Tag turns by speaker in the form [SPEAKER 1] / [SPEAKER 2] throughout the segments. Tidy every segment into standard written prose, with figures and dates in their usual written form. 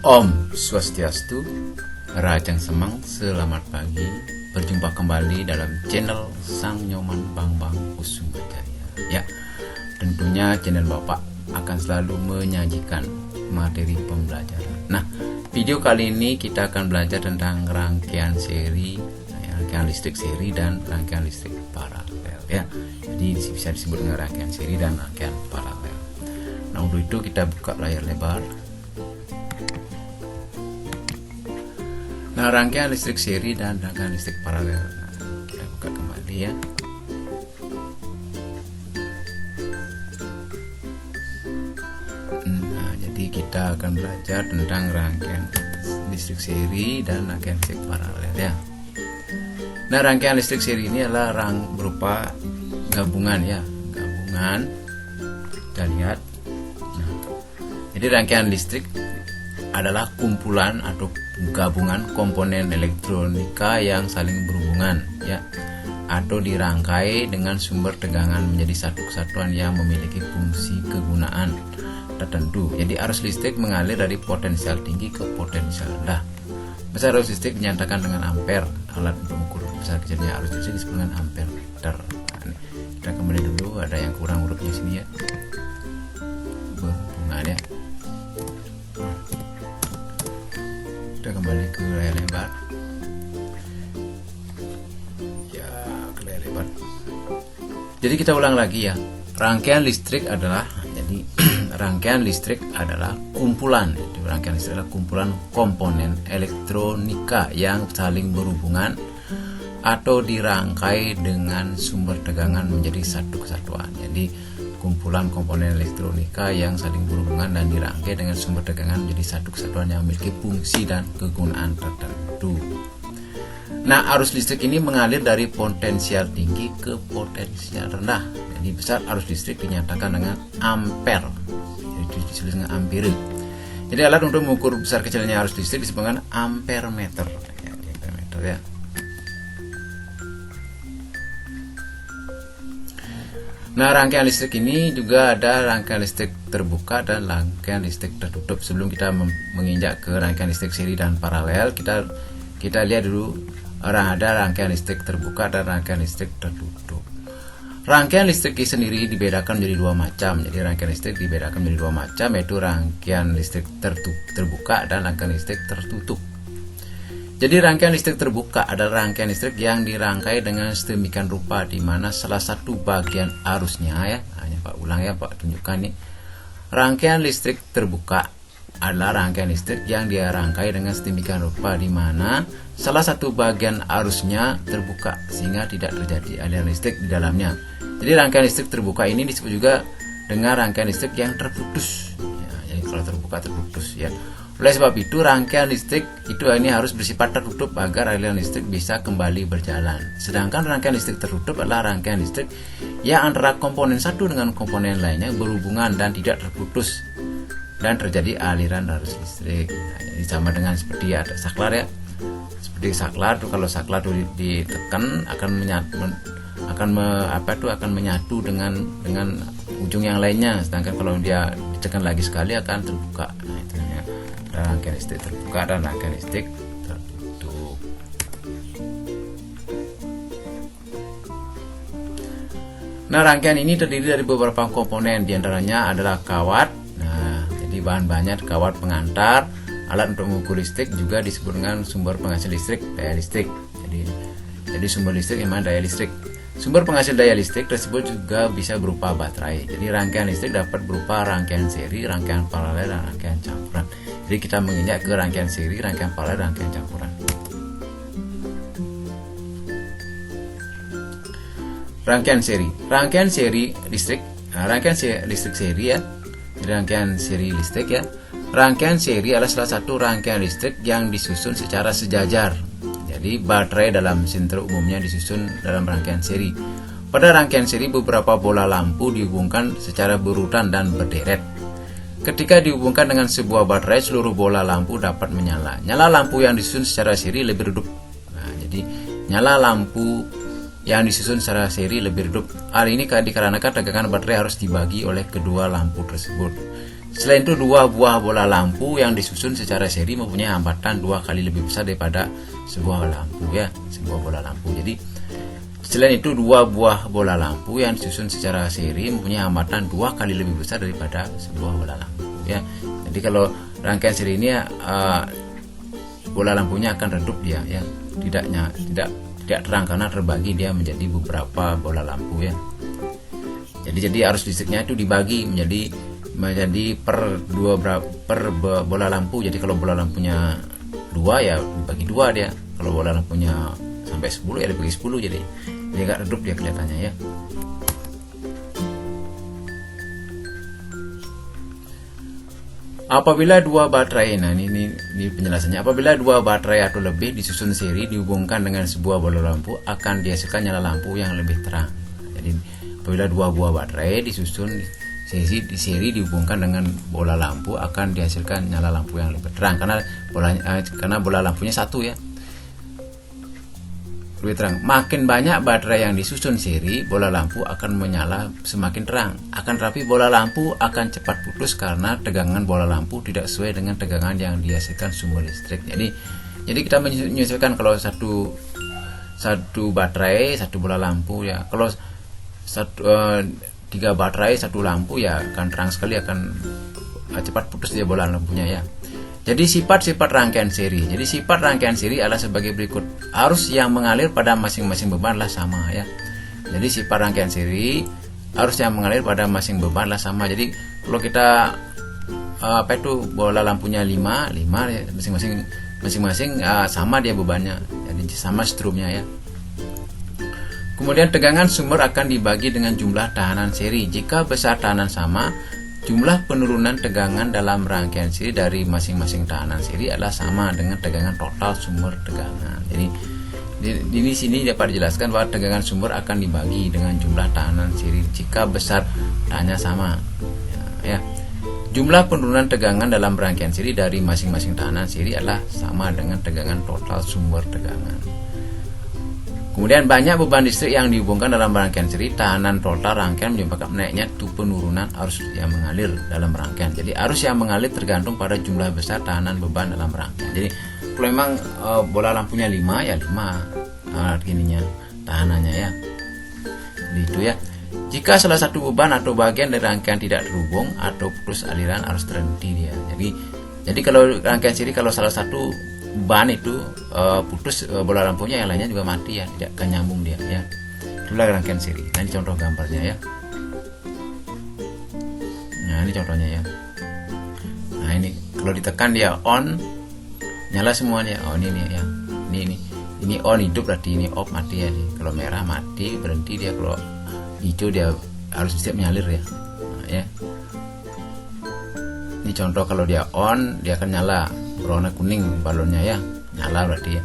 [SPEAKER 1] Om Swastiastu, Rajang Semang, selamat pagi. Berjumpa kembali dalam channel Sang Nyoman Bang Kusuma Jaya. Ya, tentunya channel Bapak akan selalu menyajikan materi pembelajaran. Nah, video kali ini kita akan belajar tentang rangkaian seri, rangkaian listrik seri dan rangkaian listrik paralel. Ya, jadi bisa disebut dengan rangkaian seri dan rangkaian paralel. Nah, untuk itu kita buka layar lebar. Nah, rangkaian listrik seri dan rangkaian listrik paralel. Nah, kita buka kembali ya. Nah, jadi kita akan belajar tentang rangkaian listrik seri dan rangkaian listrik paralel ya. Nah, rangkaian listrik seri ini adalah berupa gabungan ya, gabungan. Kita lihat. Nah, jadi rangkaian listrik adalah kumpulan atau gabungan komponen elektronika yang saling berhubungan ya, atau dirangkai dengan sumber tegangan menjadi satu kesatuan yang memiliki fungsi kegunaan tertentu. Jadi arus listrik mengalir dari potensial tinggi ke potensial rendah. Besar arus listrik dinyatakan dengan ampere. Alat untuk mengukur besar kecilnya arus listrik disebut dengan ampere meter. Nah, kita kembali dulu, ada yang kurang hurufnya sini ya, berhubungan ya. Kita kembali ke layar lebar ya, ke layar lebar. Jadi kita ulang lagi ya, rangkaian listrik adalah rangkaian listrik adalah kumpulan. Jadi rangkaian listrik adalah kumpulan komponen elektronika yang saling berhubungan atau dirangkai dengan sumber tegangan menjadi satu kesatuan. Jadi kumpulan komponen elektronika yang saling berhubungan dan dirangkai dengan sumber tegangan menjadi satu kesatuan yang memiliki fungsi dan kegunaan tertentu. Nah, arus listrik ini mengalir dari potensial tinggi ke potensial rendah. Jadi besar arus listrik dinyatakan dengan ampere. Jadi disebut dengan ampere. Jadi alat untuk mengukur besar kecilnya arus listrik disebut dengan ampere meter. Ya, ampere meter ya. Nah, rangkaian listrik ini juga ada rangkaian listrik terbuka dan rangkaian listrik tertutup. Sebelum kita menginjak ke rangkaian listrik seri dan paralel, kita lihat dulu ada rangkaian listrik terbuka dan rangkaian listrik tertutup. Rangkaian listrik sendiri dibedakan menjadi dua macam. Jadi rangkaian listrik dibedakan menjadi dua macam, yaitu rangkaian listrik terbuka dan rangkaian listrik tertutup. Jadi rangkaian listrik terbuka adalah rangkaian listrik yang dirangkai dengan sedemikian rupa di mana salah satu bagian arusnya ya, hanya Pak ulang ya, Pak tunjukkan nih. Rangkaian listrik terbuka adalah rangkaian listrik yang dirangkai dengan sedemikian rupa di mana salah satu bagian arusnya terbuka sehingga tidak terjadi aliran listrik di dalamnya. Jadi rangkaian listrik terbuka ini disebut juga dengan rangkaian listrik yang terputus. Ya, jadi kalau terbuka terputus ya. Oleh sebab itu rangkaian listrik itu ini harus bersifat tertutup agar aliran listrik bisa kembali berjalan. Sedangkan rangkaian listrik tertutup adalah rangkaian listrik yang antara komponen satu dengan komponen lainnya berhubungan dan tidak terputus dan terjadi aliran arus listrik. Nah, jadi sama dengan seperti ada saklar ya. Seperti saklar tuh, kalau saklar tuh ditekan akan menyatu dengan ujung yang lainnya. Sedangkan kalau dia ditekan lagi sekali akan terbuka. Nah, itu ya. Rangkaian listrik terbuka dan rangkaian listrik tertutup. Nah, rangkaian ini terdiri dari beberapa komponen, diantaranya adalah kawat. Nah, jadi bahan-bahannya kawat pengantar, alat untuk mengukur listrik, juga disebut dengan sumber penghasil listrik, daya listrik. Jadi sumber listrik yang mana daya listrik. Sumber penghasil daya listrik tersebut juga bisa berupa baterai. Jadi rangkaian listrik dapat berupa rangkaian seri, rangkaian paralel, dan rangkaian campuran. Jadi kita menginjak ke rangkaian seri, rangkaian paralel, dan rangkaian campuran. Rangkaian seri listrik. Nah, rangkaian listrik seri ya. Jadi rangkaian seri listrik ya. Rangkaian seri adalah salah satu rangkaian listrik yang disusun secara sejajar. Jadi baterai dalam mesin umumnya disusun dalam rangkaian seri. Pada rangkaian seri beberapa bola lampu dihubungkan secara berurutan dan berderet. Ketika dihubungkan dengan sebuah baterai, seluruh bola lampu dapat menyala. Nyala lampu yang disusun secara seri lebih redup. Nah, jadi nyala lampu yang disusun secara seri lebih redup. Hal ini dikarenakan tegangan baterai harus dibagi oleh kedua lampu tersebut. Selain itu, dua buah bola lampu yang disusun secara seri mempunyai hambatan 2 kali lebih besar daripada sebuah lampu ya, sebuah bola lampu. Jadi selain itu, dua buah bola lampu yang disusun secara seri mempunyai hambatan 2 kali lebih besar daripada sebuah bola lampu ya. Jadi kalau rangkaian seri ini bola lampunya akan redup dia ya, tidak terang karena terbagi dia menjadi beberapa bola lampu ya. Jadi arus listriknya itu dibagi menjadi per bola lampu. Jadi kalau bola lampunya 2 ya dibagi 2 dia. Kalau bola lampunya sampai 10 ya dibagi 10, jadi agak redup dia kelihatannya ya. Apabila dua baterai, nah ini penjelasannya. Apabila dua baterai atau lebih disusun seri dihubungkan dengan sebuah bola lampu, akan dihasilkan nyala lampu yang lebih terang. Jadi apabila dua buah baterai disusun seri dihubungkan dengan bola lampu, akan dihasilkan nyala lampu yang lebih terang karena bola lampunya satu ya, lebih terang. Makin banyak baterai yang disusun seri, bola lampu akan menyala semakin terang. Akan tetapi bola lampu akan cepat putus karena tegangan bola lampu tidak sesuai dengan tegangan yang dihasilkan sumber listrik. Jadi kita menyesuaikan kalau satu baterai satu bola lampu ya. Kalau 3 baterai 1 lampu ya akan terang sekali, akan cepat putus dia bola lampunya ya. Jadi sifat-sifat rangkaian seri. Jadi sifat rangkaian seri adalah sebagai berikut. Arus yang mengalir pada masing-masing beban adalah sama ya. Jadi sifat rangkaian seri, arus yang mengalir pada masing beban adalah sama. Jadi kalau kita bola lampunya 5 ya, masing-masing sama dia bebannya. Jadi sama strumnya ya. Kemudian tegangan sumber akan dibagi dengan jumlah tahanan seri. Jika besar tahanan sama, jumlah penurunan tegangan dalam rangkaian seri dari masing-masing tahanan seri adalah sama dengan tegangan total sumber tegangan. Jadi di sini dapat dijelaskan bahwa tegangan sumber akan dibagi dengan jumlah tahanan seri jika besar tahanannya sama. Ya. Jumlah penurunan tegangan dalam rangkaian seri dari masing-masing tahanan seri adalah sama dengan tegangan total sumber tegangan. Kemudian banyak beban listrik yang dihubungkan dalam rangkaian seri, tahanan total rangkaian menyebabkan naiknya penurunan arus yang mengalir dalam rangkaian. Jadi arus yang mengalir tergantung pada jumlah besar tahanan beban dalam rangkaian. Jadi kalau memang bola lampunya 5 ya 5 ininya tahanannya ya. Itu ya. Jika salah satu beban atau bagian dari rangkaian tidak terhubung atau putus aliran, arus terhenti dia. Jadi kalau rangkaian seri kalau salah satu ban itu putus bola lampunya, yang lainnya juga mati ya, tidak akan nyambung dia ya. Itulah rangkaian seri. Nah ini contoh gambarnya ya. Nah ini contohnya ya. Nah ini kalau ditekan dia on, nyala semuanya. Oh ini ya. Ini on hidup, berarti ini off mati ya. Kalau merah mati berhenti dia, kalau hijau dia harus siap mengalir ya. Nah, ya. Ini contoh kalau dia on dia akan nyala. Warna kuning balonnya ya, nyala berarti ya.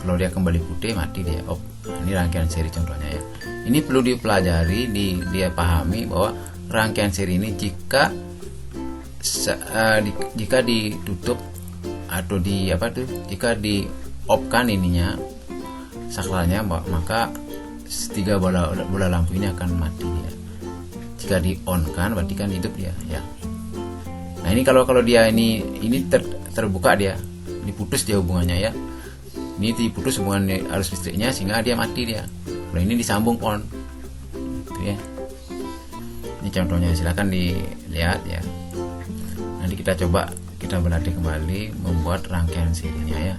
[SPEAKER 1] Kalau dia kembali putih mati dia. Oh, ini rangkaian seri contohnya ya. Ini perlu dipelajari, dia pahami bahwa rangkaian seri ini jika ditutup atau jika di off-kan ininya saklarnya, maka 3 bola lampu ini akan mati ya. Jika di on-kan berarti kan hidup dia ya. Nah ini kalau dia ini terbuka dia, diputus dia hubungannya ya. Ini diputus hubungan arus listriknya sehingga dia mati dia. Kalau ini disambung on, gitu ya. Ini contohnya, silakan dilihat ya. Nanti kita berlatih kembali membuat rangkaian serinya ya.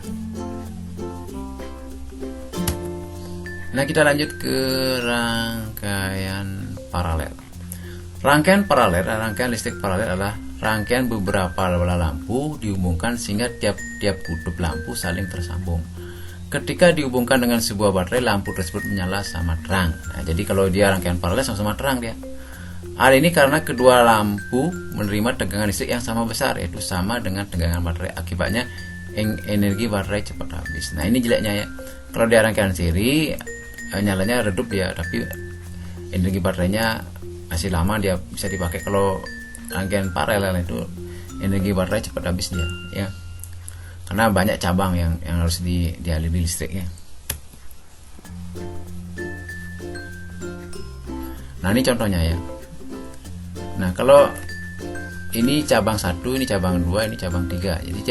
[SPEAKER 1] Nah kita lanjut ke rangkaian paralel. Rangkaian paralel, rangkaian listrik paralel adalah rangkaian beberapa bola lampu dihubungkan sehingga tiap kutub lampu saling tersambung. Ketika dihubungkan dengan sebuah baterai, lampu tersebut menyala sama terang. Nah, jadi kalau dia rangkaian paralel sama-sama terang dia. Hal ini karena kedua lampu menerima tegangan listrik yang sama besar, yaitu sama dengan tegangan baterai. Akibatnya energi baterai cepat habis. Nah ini jeleknya ya. Kalau dia rangkaian seri, nyalanya redup dia, tapi energi baterainya masih lama dia bisa dipakai. Kalau rangkaian paralel itu energi baterai cepat habis dia ya, karena banyak cabang yang harus dialiri listrik ya. Nah ini contohnya ya. Nah kalau ini cabang 1, ini cabang 2, ini cabang 3. Jadi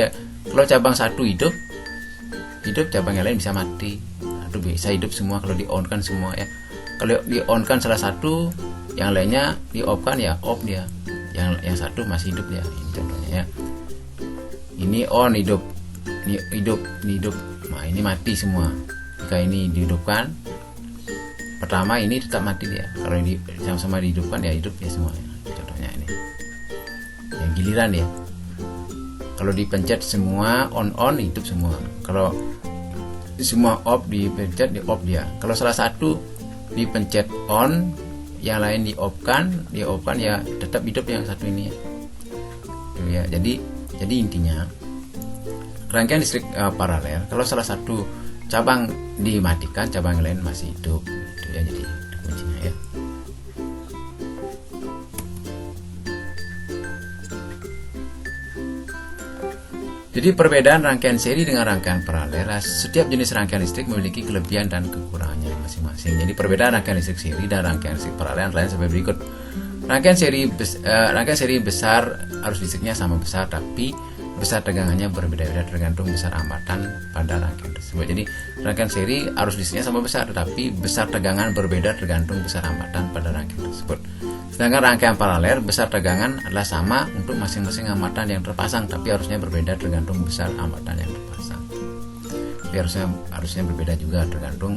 [SPEAKER 1] kalau cabang 1 hidup, cabang yang lain bisa mati. Itu bisa hidup semua kalau di on kan semua ya. Kalau di on kan salah satu, yang lainnya di off kan ya off dia. Yang satu masih hidup ya. Ini contohnya ya. Ini on hidup. Ini hidup. Nah, ini mati semua. Jika ini dihidupkan, pertama ini tetap mati dia. Kalau ini sama-sama dihidupkan ya hidup ya semua. Contohnya ini. Yang giliran ya. Kalau dipencet semua on hidup semua. Kalau semua off dipencet di off dia. Kalau salah satu dipencet on, yang lain di off kan ya tetap hidup yang satu ini ya. Jadi intinya rangkaian listrik paralel, kalau salah satu cabang dimatikan, cabang lain masih hidup. Itu ya, jadi itu kuncinya ya. Jadi perbedaan rangkaian seri dengan rangkaian paralel, setiap jenis rangkaian listrik memiliki kelebihan dan kekurangannya masing-masing. Jadi perbedaan rangkaian listrik seri dan rangkaian listrik paralel lain sebagai berikut. Rangkaian seri besar arus listriknya sama besar, tapi besar tegangannya berbeda-beda tergantung besar hambatan pada rangkaian tersebut. Jadi rangkaian seri arus listriknya sama besar, tetapi besar tegangan berbeda tergantung besar hambatan pada rangkaian tersebut. Sedangkan rangkaian paralel, besar tegangan adalah sama untuk masing-masing hambatan yang terpasang, tapi arusnya berbeda tergantung besar hambatan yang terpasang. Tapi arusnya berbeda juga tergantung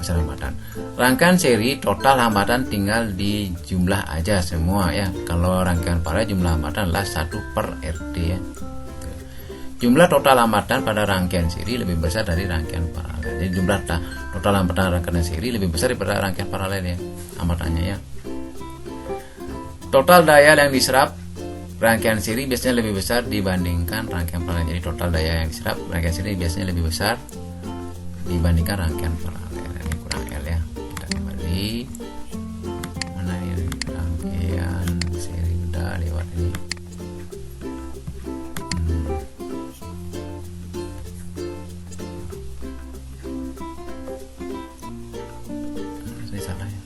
[SPEAKER 1] besar hambatan. Rangkaian seri total hambatan tinggal di jumlah aja semua ya. Kalau rangkaian paralel jumlah hambatan adalah 1/RT ya. Jumlah total hambatan pada rangkaian seri lebih besar dari rangkaian paralel. Jadi jumlah total hambatan rangkaian seri lebih besar daripada rangkaian paralel ya, hambatannya ya. Total daya yang diserap rangkaian seri biasanya lebih besar dibandingkan rangkaian paralel. Jadi total daya yang diserap rangkaian seri biasanya lebih besar dibandingkan rangkaian paralel. Ini kurang L ya. Kita kembali. Mana ini rangkaian seri, udah lewat ini. Ini salah ya.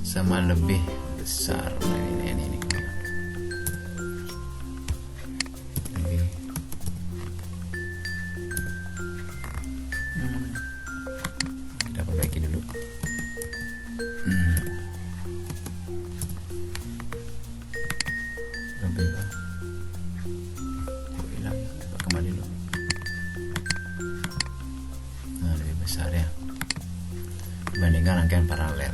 [SPEAKER 1] Sama lebih besar ini. Lebih. Kita perbaiki dulu. Lebih. Coba hilang. Coba kembali dulu. Nah, lebih besar ya dibandingkan rangkaian paralel.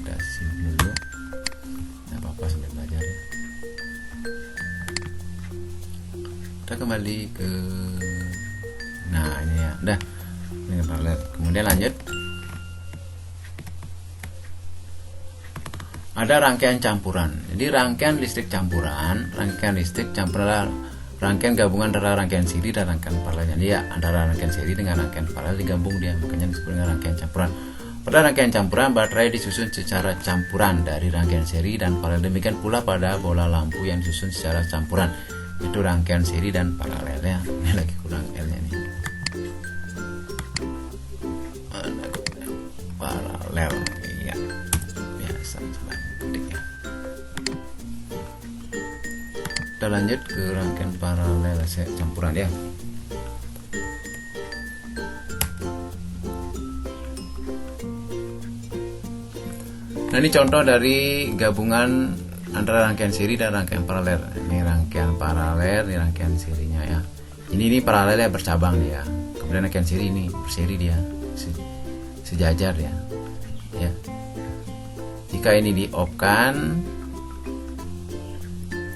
[SPEAKER 1] Kita sini dulu, nggak apa-apa sambil belajar ya. Kita kembali ke, nah ini ya, udah ini paralel. Kemudian lanjut, ada rangkaian campuran. Jadi rangkaian listrik campuran adalah rangkaian gabungan antara rangkaian seri dan rangkaian paralel. Jadi ya antara rangkaian seri dengan rangkaian paralel digabung dia, makanya disebut dengan rangkaian campuran. Pada rangkaian campuran, baterai disusun secara campuran dari rangkaian seri dan paralel. Demikian pula pada bola lampu yang disusun secara campuran. Itu rangkaian seri dan paralel ya. Ini lagi kurang L-nya nih. Paralel, iya. Biasa salah ketik ya. Kita lanjut ke rangkaian paralel campuran ya. Nah, ini contoh dari gabungan antara rangkaian seri dan rangkaian paralel. Ini rangkaian paralel, ini rangkaian serinya ya. Ini paralelnya bercabang dia. Kemudian rangkaian seri ini berseri dia, sejajar ya. Ya. Jika ini di-off-kan,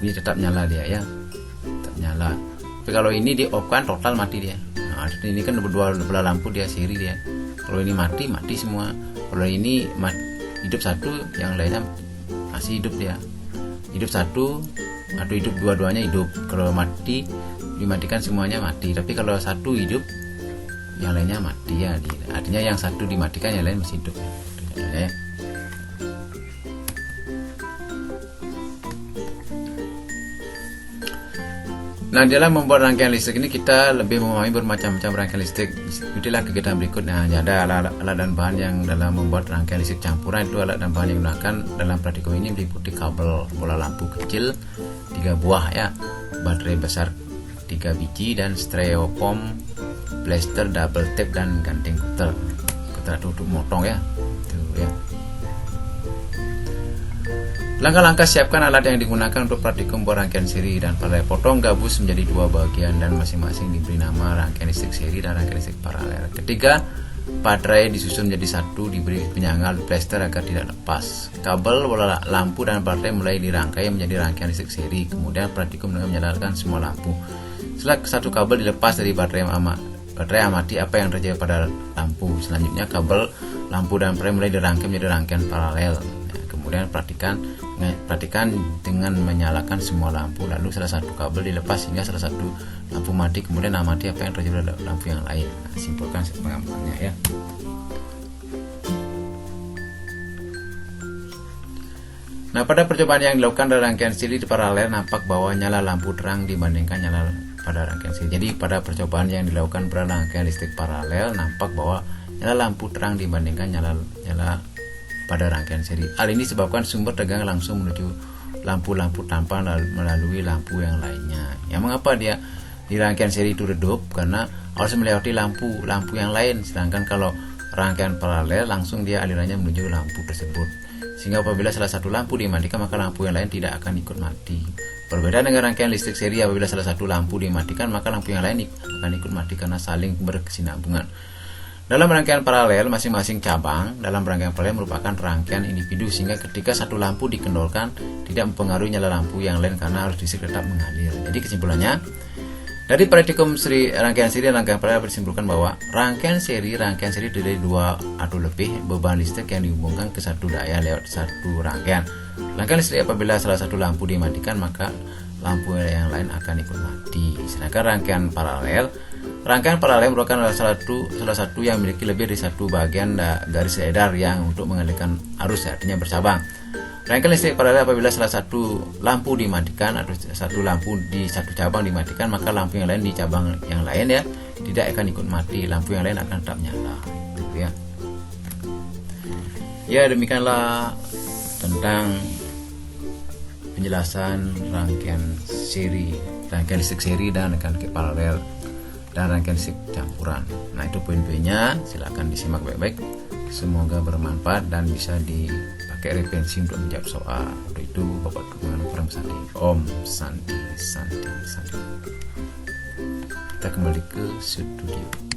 [SPEAKER 1] ini tetap nyala dia ya, tetap nyala. Tapi kalau ini di-off-kan total mati dia. Nah, ini kan dua bola lampu dia seri dia. Kalau ini mati semua. Kalau ini hidup satu, yang lainnya masih hidup dia. Hidup satu atau hidup dua-duanya hidup. Kalau mati dimatikan semuanya mati. Tapi kalau satu hidup, yang lainnya mati ya. Artinya yang satu dimatikan, yang lain masih hidup ya. Nah, dalam membuat rangkaian listrik ini kita lebih memahami bermacam-macam rangkaian listrik. Ikutilah kegiatan berikutnya. Ada alat dan bahan yang dalam membuat rangkaian listrik campuran. Itu alat dan bahan yang digunakan dalam praktikum ini meliputi kabel, bola lampu kecil 3 buah ya, baterai besar 3 biji, dan styrofoam, blaster, double tape, dan ganting kuter. Kuter tutup motong ya. Itu ya. Langkah-langkah siapkan alat yang digunakan untuk praktikum buat rangkaian seri dan paralel. Potong gabus menjadi 2 bagian dan masing-masing diberi nama rangkaian listrik seri dan rangkaian listrik paralel. Ketiga, baterai disusun menjadi satu, diberi penyangga plaster agar tidak lepas. Kabel, bola lampu, dan baterai mulai dirangkai menjadi rangkaian listrik seri. Kemudian praktikum dengan menyalakan semua lampu. Setelah satu kabel dilepas dari baterai, amati apa yang terjadi pada lampu. Selanjutnya kabel, lampu, dan baterai mulai dirangkai menjadi rangkaian paralel. Kemudian perhatikan dengan menyalakan semua lampu, lalu salah satu kabel dilepas hingga salah satu lampu mati, kemudian amati apa yang terjadi pada lampu yang lain. Nah, simpulkan pengambilannya ya. Nah, pada percobaan yang dilakukan dalam rangkaian seri paralel nampak bahwa nyala lampu terang dibandingkan nyala pada rangkaian seri. Jadi pada percobaan yang dilakukan pada rangkaian listrik paralel nampak bahwa nyala lampu terang dibandingkan nyala pada rangkaian seri. Hal ini disebabkan sumber tegangan langsung menuju lampu-lampu tanpa melalui lampu yang lainnya. Yang mengapa dia di rangkaian seri itu redup? Karena harus melewati lampu yang lain. Sedangkan kalau rangkaian paralel langsung dia alirannya menuju lampu tersebut. Sehingga apabila salah satu lampu dimatikan maka lampu yang lain tidak akan ikut mati. Berbeda dengan rangkaian listrik seri, apabila salah satu lampu dimatikan maka lampu yang lain akan ikut mati karena saling berkesinambungan. Dalam rangkaian paralel, masing-masing cabang dalam rangkaian paralel merupakan rangkaian individu, sehingga ketika satu lampu dikendorkan tidak mempengaruhi nyala lampu yang lain karena arus listrik tetap mengalir. Jadi kesimpulannya, dari praktikum rangkaian seri dan rangkaian paralel disimpulkan bahwa rangkaian seri terdiri dari 2 atau lebih beban listrik yang dihubungkan ke satu daya lewat satu rangkaian. Rangkaian listrik apabila salah satu lampu dimatikan maka lampu yang lain akan ikut mati. Sedangkan rangkaian paralel merupakan salah satu yang memiliki lebih dari satu bagian garis edar yang untuk mengalirkan arus, artinya bercabang. Rangkaian listrik paralel apabila salah satu lampu dimatikan atau satu lampu di satu cabang dimatikan maka lampu yang lain di cabang yang lain ya tidak akan ikut mati, lampu yang lain akan tetap nyala. Ya. Ya, demikianlah tentang penjelasan rangkaian listrik seri dan rangkaian listrik paralel dan rangkaian listrik campuran. Nah, itu poin-poinnya, silakan disimak baik-baik. Semoga bermanfaat dan bisa dipakai referensi untuk menjawab soal. Untuk itu Bapak Dukungan Perang Santi. Om Santi. Kita kembali ke studio.